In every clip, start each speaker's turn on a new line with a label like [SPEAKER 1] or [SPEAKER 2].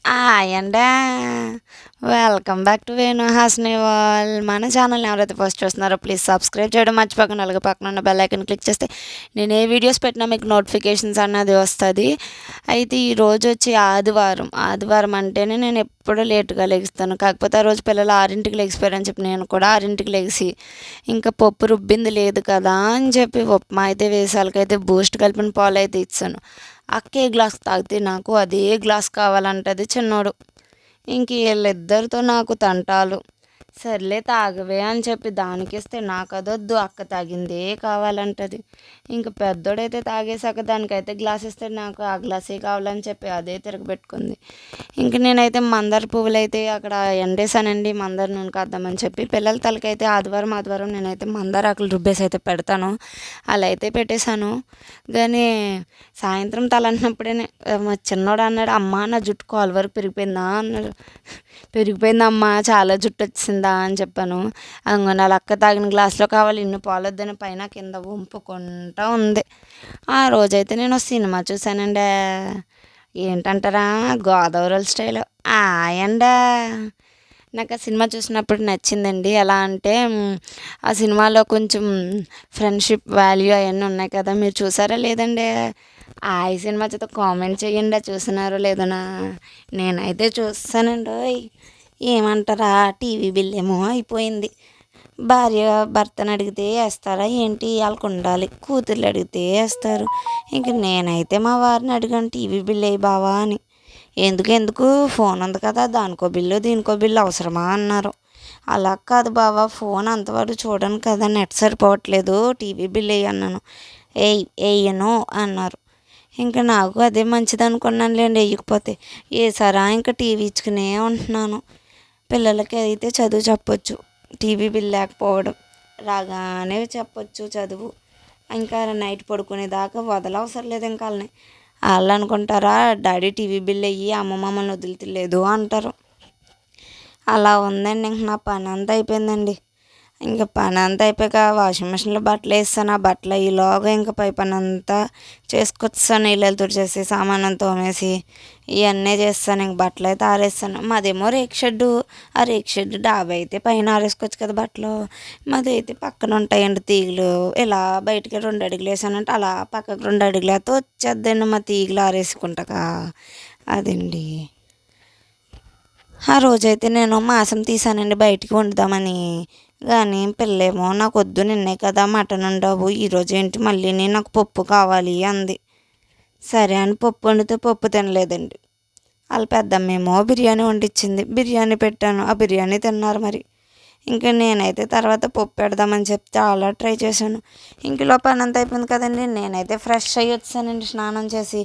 [SPEAKER 1] అండి welcome back to Venu Hasni wall. మన ఛానల్ని ఎవరైతే ఫస్ట్ చూస్తున్నారో ప్లీజ్ సబ్స్క్రైబ్ చేయడం మర్చిపోకండి. అలాగే పక్కన ఉన్న బెల్ ఐకన్ క్లిక్ చేస్తే నేను ఏ వీడియోస్ పెట్టినా మీకు నోటిఫికేషన్స్ అన్నది వస్తుంది. అయితే ఈరోజు వచ్చి ఆదివారం. ఆదివారం అంటేనే నేను ఎప్పుడూ లేటుగా లెగుస్తాను. కాకపోతే ఆ రోజు పిల్లలు 6ంటికి లెగిసిపోయారని చెప్పి నేను కూడా 6ంటికి లెగిసి ఇంకా పప్పు రుబ్బింది లేదు కదా అని చెప్పి ఉప్మా అయితే వేసాలకైతే బూస్ట్ కలిపిన పాలు అయితే ఇచ్చాను. అక్కే గ్లాస్ తాగితే నాకు అదే గ్లాస్ కావాలంటది చిన్నోడు. ఇంక వీళ్ళిద్దరితో నాకు తంటాలు. సర్లే తాగవే అని చెప్పి దానికిస్తే నాకు అదొద్దు, అక్క తాగిందే కావాలంటది. ఇంక పెద్దోడైతే తాగేశాక దానికైతే గ్లాస్ ఇస్తే నాకు ఆ గ్లాసే కావాలని చెప్పి అదే తిరగబెట్టుకుంది. ఇంక నేనైతే మందార పువ్వులు అయితే అక్కడ ఎండేసానండి, మందార నూనె కాద్దామని చెప్పి. పిల్లల తలకైతే ఆదివారం ఆదివారం నేనైతే మందార ఆకులు రుబ్బేసి అయితే పెడతాను. అలా అయితే పెట్టేశాను. కానీ సాయంత్రం తలంటున్నప్పుడే మా చిన్నోడు అన్నాడు, అమ్మ నా జుట్టు కాలు వరకు పెరిగిపోయిందా అన్నాడు. పెరిగిపోయిందమ్మా, చాలా జుట్టు వచ్చిందా అని చెప్పాను. అంగ నా లక్క తాగిన గ్లాసులో కావాలి, ఇన్ని పాలొద్దని పైన కింద వంపుకుంటా ఉంది. ఆ రోజైతే నేను సినిమా చూశానండి. ఏంటంటారా, గోదావరి స్టైల్. అండి నాకు ఆ సినిమా చూసినప్పుడు నచ్చిందండి. ఎలా అంటే ఆ సినిమాలో కొంచెం ఫ్రెండ్షిప్ వాల్యూ అవన్నీ ఉన్నాయి కదా. మీరు చూసారా లేదండి? ఈ సినిమా చేత కామెంట్ చేయండి, చూసినారో లేదనా. నేనైతే చూస్తానండి. ఏమంటారా, టీవీ బిల్ ఏమో అయిపోయింది. భార్య భర్తను అడిగితే వేస్తారా ఏంటి, వాళ్ళకు ఉండాలి. కూతుర్లు అడిగితే వేస్తారు. ఇంక నేనైతే మా వారిని అడిగాను, టీవీ బిల్ వేయి బావా అని. ఎందుకు ఫోన్ ఉంది కదా, దానికో బిల్లు దీనికో బిల్లు అవసరమా అన్నారు. అలా కాదు బావా, ఫోన్ అంతవరకు చూడను కదా, నెట్ సరిపోవట్లేదు, టీవీ బిల్ వేయి అన్నాను. వేయను అన్నారు. ఇంకా నాకు అదే మంచిది అనుకున్నానులేండి, వేయకపోతే. ఏసారా ఇంకా టీవీ ఇచ్చుకునే ఉంటున్నాను. పిల్లలకి అయితే చదువు చెప్పొచ్చు, టీవీ బిల్ లేకపోవడం. రాగానే చెప్పొచ్చు చదువు. ఇంకా నైట్ పడుకునేదాకా వదలవసరం లేదు. ఇంకా వాళ్ళని వాళ్ళు అనుకుంటారా, డాడీ టీవీ బిల్ అయ్యి అమ్మ మమ్మల్ని వదులుతలేదు అంటారు. అలా ఉందండి. ఇంక నా పని అంతా అయిపోయిందండి. ఇంక పని అంతా అయిపోయాక వాషింగ్ మిషన్లో బట్టలు వేస్తాను. ఆ బట్టలు అయ్యేలోగా ఇంకా పై పని అంతా చేసుకొచ్చాను. నీళ్ళతో చేసి సామాను తోమేసి ఇవన్నీ చేస్తాను. ఇంక బట్టలు అయితే ఆరేస్తాను. మాదేమో రేక్ షెడ్డు. ఆ రేక్ షెడ్ డాబా అయితే పైన ఆరేసుకోవచ్చు కదా బట్టలు. మాది అయితే పక్కన ఉంటాయండి తీగలు. ఇలా బయటికి 2 అడుగులు వేసానంటే అలా పక్కకు 2 అడుగులు అయితే వచ్చేద్దండి మా తీగలు ఆరేసుకుంటాక. అదండి. ఆ రోజైతే నేను మాంసం తీసానండి బయటికి వండుదామని. కానీ పిల్లేమో నాకు వద్దు, నిన్నే కదా మటన్ వండావు, ఈరోజు ఏంటి మళ్ళీ నాకు పప్పు కావాలి అంది. సరే అని పప్పు వండితే పప్పు తినలేదండి. వాళ్ళ పెద్దమ్మేమో బిర్యానీ వండిచ్చింది, బిర్యానీ పెట్టాను. ఆ బిర్యానీ తిన్నారు మరి. ఇంకా నేనైతే తర్వాత పప్పు పెడదామని చెప్తే చాలా ట్రై చేశాను. ఇంకలో పని అంతా అయిపోయింది కదండి, నేనైతే ఫ్రెష్ అయ్యి వచ్చానండి స్నానం చేసి.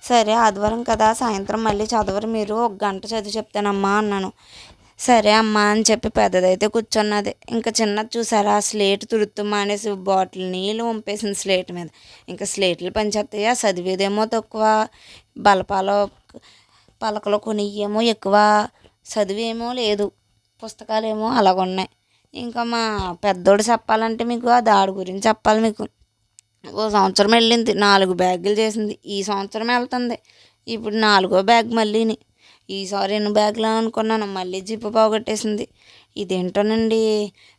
[SPEAKER 1] సరే ఆదివారం కదా, సాయంత్రం మళ్ళీ చదవరు మీరు, 1 గంట చదివి చెప్తానమ్మా అన్నాను. సరే అమ్మా అని చెప్పి పెద్దదైతే కూర్చున్నది. ఇంకా చిన్నది చూసారా, స్లేట్ తుడుతూ మానేసి బాటిల్ నీళ్ళు వంపేసింది స్లేట్ మీద. ఇంకా స్లేట్లు పనిచేస్తాయా, చదివేదేమో తక్కువ, బలపాలో పలకలో కొనియేమో ఎక్కువ, చదివేమో లేదు, పుస్తకాలేమో అలాగున్నాయి. ఇంకా మా పెద్దోడు చెప్పాలంటే మీకు ఆ దాడి గురించి చెప్పాలి మీకు. ఓ సంవత్సరం వెళ్ళింది, 4 బ్యాగులు చేసింది. ఈ సంవత్సరం వెళ్తుంది, ఇప్పుడు 4గో బ్యాగ్ మళ్ళీని. ఈసారి ఎన్ని బ్యాగులు అనుకున్నాను, మళ్ళీ జిప్పు పోగొట్టేసింది. ఇదేంటోనండి,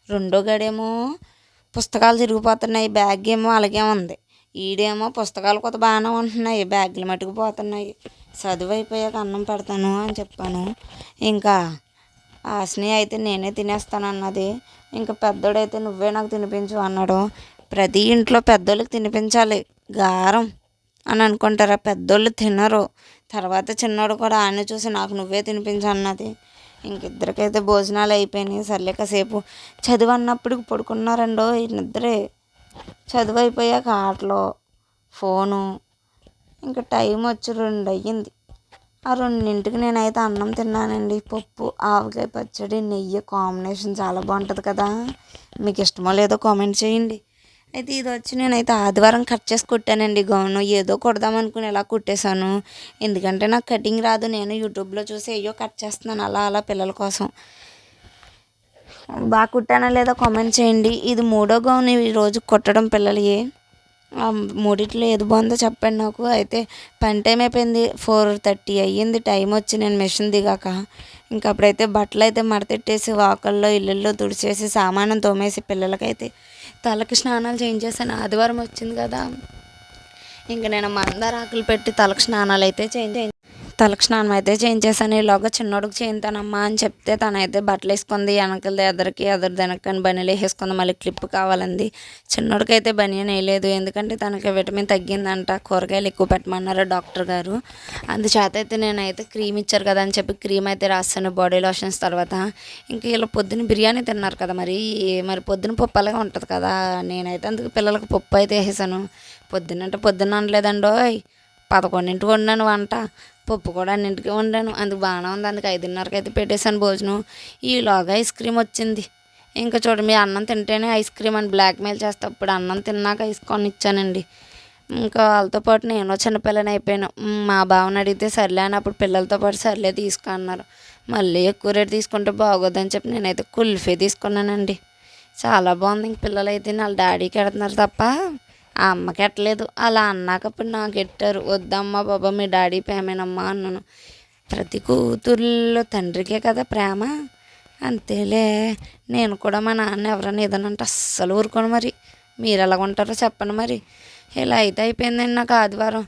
[SPEAKER 1] రెండో గడేమో పుస్తకాలు తిరిగిపోతున్నాయి, బ్యాగ్ ఏమో అలాగే ఉంది. ఈడేమో పుస్తకాలు కొత్త బాగానే ఉంటున్నాయి, బ్యాగులు మట్టుకు పోతున్నాయి. చదువు అయిపోయాక అన్నం పెడతాను అని చెప్పాను. ఇంకా ఆశని అయితే నేనే తినేస్తాను అన్నది. ఇంకా పెద్దోడైతే నువ్వే నాకు తినిపించు అన్నాడు. ప్రతి ఇంట్లో పెద్దోళ్ళకి తినిపించాలి, గారం అని అనుకుంటారా, పెద్దోళ్ళు తినరు. తర్వాత చిన్నోడు కూడా ఆయన చూసి నాకు నువ్వే తినిపించు అన్నది. ఇంకిద్దరికైతే భోజనాలు అయిపోయినాయి. సర్లే కాసేపు చదువు అన్నప్పుడు పడుకున్నారండో ఈ నిద్రే. చదువు అయిపోయాక ఆటలు, ఫోను. ఇంకా టైం వచ్చి 2 అయ్యింది. ఆ 2ంటికి నేనైతే అన్నం తిన్నానండి. పప్పు, ఆవకాయ పచ్చడి, నెయ్యి కాంబినేషన్ చాలా బాగుంటుంది కదా. మీకు ఇష్టమో లేదో కామెంట్ చేయండి. అయితే ఇది వచ్చి నేనైతే ఆదివారం కట్ చేసి కుట్టానండి గౌను. ఏదో కుడదామనుకుని ఇలా కుట్టేశాను. ఎందుకంటే నాకు కటింగ్ రాదు, నేను యూట్యూబ్లో చూసి అయ్యో కట్ చేస్తున్నాను అలా అలా పిల్లల కోసం. బాగా కుట్టానా లేదా కామెంట్ చేయండి. ఇది 3వ గౌను ఈరోజు కుట్టడం పిల్లలకి. ఆ మూడిట్లో ఏది బాగుందో చెప్పండి నాకు. అయితే పని టైం అయిపోయింది, 4:30 అయ్యింది టైం వచ్చి నేను మిషన్ దిగాక. ఇంక అప్పుడైతే బట్టలు అయితే మడతెట్టేసి వాకల్లో ఇల్లుల్లో తుడిచేసి సామానం తోమేసి పిల్లలకైతే తలకి స్నానాలు చేయించేసాను. ఆదివారం వచ్చింది కదా, ఇంక నేను మందారాకులు పెట్టి తలకు స్నానం అయితే చేయించేసాను. ఈలోగా చిన్నోడికి చేయింతానమ్మా అని చెప్తే తనైతే బట్టలు వేసుకుంది, వెనకలది ఎదరికి వెనకని బనీలు వేసుకుంది, మళ్ళీ క్లిప్ కావాలంది. చిన్నోడికి అయితే బనియన్ వేయలేదు, ఎందుకంటే తనకి విటమిన్ తగ్గిందంట, కూరగాయలు ఎక్కువ పెట్టమన్నారు డాక్టర్ గారు. అందుచేత అయితే నేనైతే క్రీమ్ ఇచ్చారు కదా అని చెప్పి క్రీమ్ అయితే రాస్తాను బాడీ లోషన్స్. తర్వాత ఇంక వీళ్ళు పొద్దున్న బిర్యానీ తిన్నారు కదా, మరి పొద్దున పప్పు అలాగే ఉంటుంది కదా, నేనైతే అందుకు పిల్లలకు పప్పు అయితే వేసేసాను. పొద్దున్న అనలేదండోయ్, 11ంటికి వండాను వంట, పప్పు కూడా అన్నింటికి వండాను. అందుకు బాగానే ఉంది, అందుకు 5:30కి అయితే పెట్టేశాను భోజనం. ఈలోగా ఐస్ క్రీమ్ వచ్చింది. ఇంకా చూడండి, మీ అన్నం తింటేనే ఐస్ క్రీమ్ అని బ్లాక్మెయిల్ చేస్తే అప్పుడు అన్నం తిన్నాక ఐస్ కొని ఇచ్చానండి. ఇంకా వాళ్ళతో పాటు నేను చిన్నపిల్లని అయిపోయాను. మా బావని అడిగితే సర్లే అని అప్పుడు పిల్లలతో పాటు సర్లే తీసుకో అన్నారు. మళ్ళీ ఎక్కువ రేటు తీసుకుంటే బాగోదని చెప్పి నేనైతే కుల్ఫీ తీసుకున్నానండి. చాలా బాగుంది. ఇంక పిల్లలు అయితే వాళ్ళ డాడీకి ఎడుతున్నారు తప్ప ఆ అమ్మకి ఎట్టలేదు. అలా అన్నాక అప్పుడు నాకు ఎట్టారు, వద్దమ్మా బాబా మీ డాడీ ప్రేమేనమ్మా అన్నాను. ప్రతి కూతుర్లో తండ్రికే కదా ప్రేమ, అంతేలే. నేను కూడా మా నాన్న ఎవరైనా ఏదైనా అంటే అస్సలు ఊరుకోను. మరి మీరు ఎలాగుంటారో చెప్పండి. మరి ఇలా అయితే అయిపోయిందండి నాకు ఆదివారం.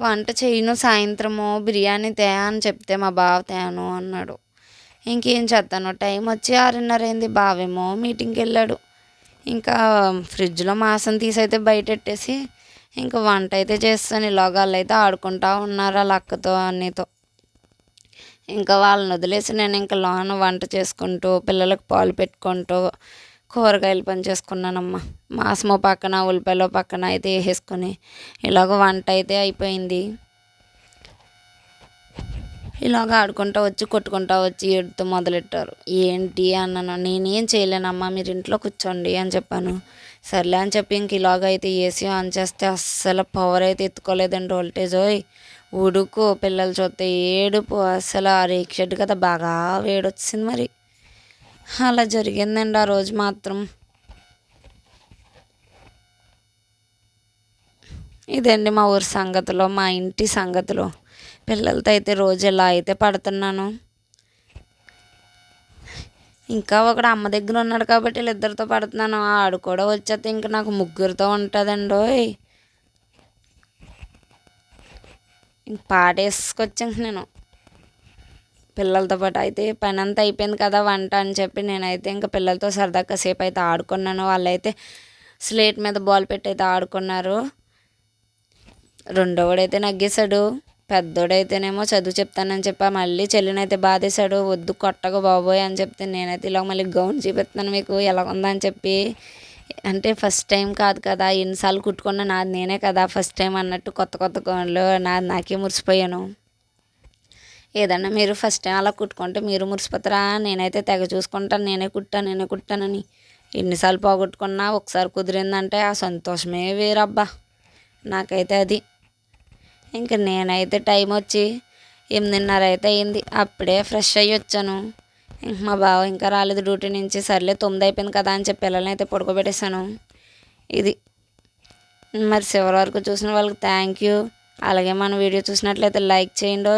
[SPEAKER 1] వంట చేయను, సాయంత్రము బిర్యానీ తే అని చెప్తే మా బావ తేను అన్నాడు. ఇంకేం చేస్తాను, టైం వచ్చి 6:30 అయింది. బావేమో మీటింగ్కి వెళ్ళాడు. ఇంకా ఫ్రిడ్జ్లో మాసం తీసి అయితే బయటెట్టేసి ఇంకా వంట అయితే చేస్తాను. ఇలాగ వాళ్ళు అయితే ఆడుకుంటూ ఉన్నారు వాళ్ళ అక్కతో అన్నీతో. ఇంకా వాళ్ళని వదిలేసి నేను ఇంకా లోన వంట చేసుకుంటూ పిల్లలకు పాలు పెట్టుకుంటూ కూరగాయలు పని చేసుకున్నానమ్మా. మాసమో పక్కన ఉల్లిపాయలో పక్కన అయితే వేసేసుకొని ఇలాగ వంట అయితే అయిపోయింది. ఇలాగ ఆడుకుంటూ వచ్చి కొట్టుకుంటూ వచ్చి ఏడుతూ మొదలెట్టారు. ఏంటి అన్నాను. నేనేం చేయలేనమ్మా, మీరు ఇంట్లో కూర్చోండి అని చెప్పాను. సర్లే అని చెప్పి ఇంక ఇలాగ అయితే ఏసీ ఆన్ చేస్తే అస్సలు పవర్ అయితే ఎత్తుకోలేదండి, వోల్టేజ్. ఉడుకు, పిల్లలు చూస్తే ఏడుపు, అస్సలు ఆ రేక్ షెడ్ కదా బాగా వేడొచ్చింది. మరి అలా జరిగిందండి ఆ రోజు మాత్రం. ఇదండి మా ఊరి సంగతిలో, మా ఇంటి సంగతిలో. పిల్లలతో అయితే రోజు ఇలా అయితే పడుతున్నాను. ఇంకా ఒకడు అమ్మ దగ్గర ఉన్నాడు కాబట్టి వీళ్ళిద్దరితో పడుతున్నాను. ఆడు కూడా వచ్చేస్తే ఇంక నాకు ముగ్గురితో ఉంటుందండోయ్. ఇంక పాటేసుకొచ్చాను నేను పిల్లలతో పాటు. అయితే పని అంతా అయిపోయింది కదా వంట అని చెప్పి నేనైతే ఇంకా పిల్లలతో సరదా కాసేపు అయితే ఆడుకున్నాను. వాళ్ళైతే స్లేట్ మీద బాల్ పెట్టి అయితే ఆడుకున్నారు. రెండోవాడైతే నగ్గేశాడు, పెద్దోడైతేనేమో చదువు చెప్తానని చెప్పి మళ్ళీ చెల్లినైతే బాధేశాడు. వద్దు కొట్టకు బాబోయ్ అని చెప్తే నేనైతే ఇలా మళ్ళీ గౌన్ చూపిస్తున్నాను మీకు ఎలా ఉందని చెప్పి. అంటే ఫస్ట్ టైం కాదు కదా, ఎన్నిసార్లు కుట్టుకున్నా నాది నేనే కదా ఫస్ట్ టైం అన్నట్టు కొత్త కొత్త గౌన్లు నాకే మురిసిపోయాను. ఏదన్నా మీరు ఫస్ట్ టైం అలా కుట్టుకుంటే మీరు మురిసిపోతారా? నేనైతే తెగ చూసుకుంటాను, నేనే కుట్టానని. ఎన్నిసార్లు పోగొట్టుకున్నా ఒకసారి కుదిరిందంటే ఆ సంతోషమే వేరబ్బా నాకైతే అది. ఇంక నేనైతే టైం వచ్చి 8:30 అయితే అయింది. అప్పుడే ఫ్రెష్ అయ్యి వచ్చాను. ఇంక మా బావ ఇంకా రాలేదు డ్యూటీ నుంచి. సర్లే 9 అయిపోయింది కదా అని చెప్పి పిల్లల్ని అయితే పడుకోబెట్టేశాను. ఇది మరి చివరి వరకు చూసిన వాళ్ళకి థ్యాంక్ యూ. అలాగే మన వీడియో చూసినట్లయితే లైక్ చేయండి.